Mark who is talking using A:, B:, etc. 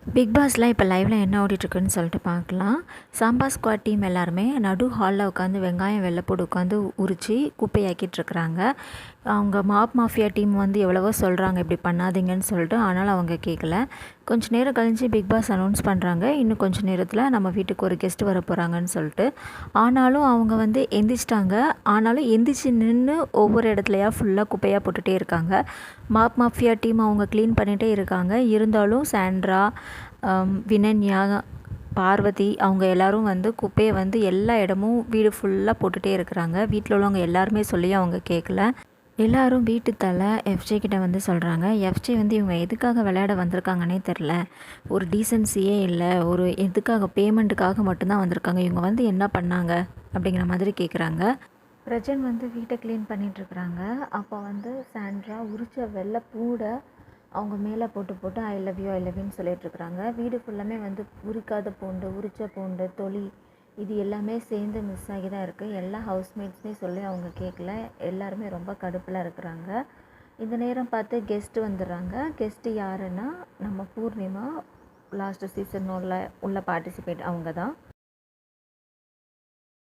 A: Big பாஸ்ல இப்போ லைவ்ல என்ன ஓடிட்டுருக்குன்னு சொல்லிட்டு பார்க்கலாம். சாம்பா ஸ்குவாட் டீம் எல்லாருமே நடு ஹாலில் உட்காந்து வெங்காயம் வெள்ளைப்பூடு உட்காந்து உரித்து குப்பையாக்கிட்டுருக்குறாங்க. அவங்க மாப் மாஃபியா டீம் வந்து எவ்வளவோ சொல்கிறாங்க இப்படி பண்ணாதீங்கன்னு சொல்லிட்டு, ஆனாலும் அவங்க கேட்கல. கொஞ்சம் நேரம் கழிஞ்சு பிக் பாஸ் அனௌன்ஸ் பண்ணுறாங்க, இன்னும் கொஞ்சம் நேரத்தில் நம்ம வீட்டுக்கு ஒரு கெஸ்ட் வர போகிறாங்கன்னு சொல்லிட்டு. ஆனாலும் அவங்க வந்து எந்திரிச்சிட்டாங்க. ஆனாலும் எந்திரிச்சு நின்று ஒவ்வொரு இடத்துலையா ஃபுல்லாக குப்பையாக போட்டுகிட்டே இருக்காங்க. மாப் மாஃபியா டீம் அவங்க க்ளீன் பண்ணிகிட்டே இருக்காங்க. இருந்தாலும் சாண்ட்ரா, வினன்யா, பார்வதி அவங்க எல்லோரும் வந்து குப்பையை வந்து எல்லா இடமும் வீடு ஃபுல்லாக போட்டுகிட்டே இருக்கிறாங்க. வீட்டில் உள்ளவங்க எல்லாருமே சொல்லி அவங்க கேட்கல. எல்லோரும் வீட்டு தலை எஃப்ஜே கிட்ட வந்து சொல்கிறாங்க. எஃப்ஜே வந்து இவங்க எதுக்காக விளையாட வந்திருக்காங்கன்னே தெரில, ஒரு டீசன்சியே இல்லை, ஒரு எதுக்காக பேமெண்ட்டுக்காக மட்டும்தான் வந்திருக்காங்க, இவங்க வந்து என்ன பண்ணாங்க அப்படிங்கிற மாதிரி கேட்குறாங்க. பிரஜன் வந்து வீட்டை க்ளீன் பண்ணிகிட்ருக்குறாங்க. அப்போ வந்து சாண்ட்ரா உரிச்ச வெள்ளை பூடை அவங்க மேலே போட்டு I love you I love யூன்னு சொல்லிகிட்ருக்குறாங்க. வீடு ஃபுல்லாமே வந்து உரிக்காத பூண்டு, உரிச்ச பூண்டு, தொளி இது எல்லாமே சேர்ந்து மிஸ் ஆகி தான் இருக்குது. எல்லா ஹவுஸ்மேட்ஸுமே சொல்லி அவங்க கேட்கல. எல்லாருமே ரொம்ப கடுப்பில் இருக்கிறாங்க. இந்த நேரம் பார்த்து கெஸ்ட்டு வந்துடுறாங்க. கெஸ்ட்டு யாருன்னா நம்ம பூர்ணிமா, லாஸ்ட்டு சீசன் உள்ள பார்ட்டிசிபேட் அவங்க தான்.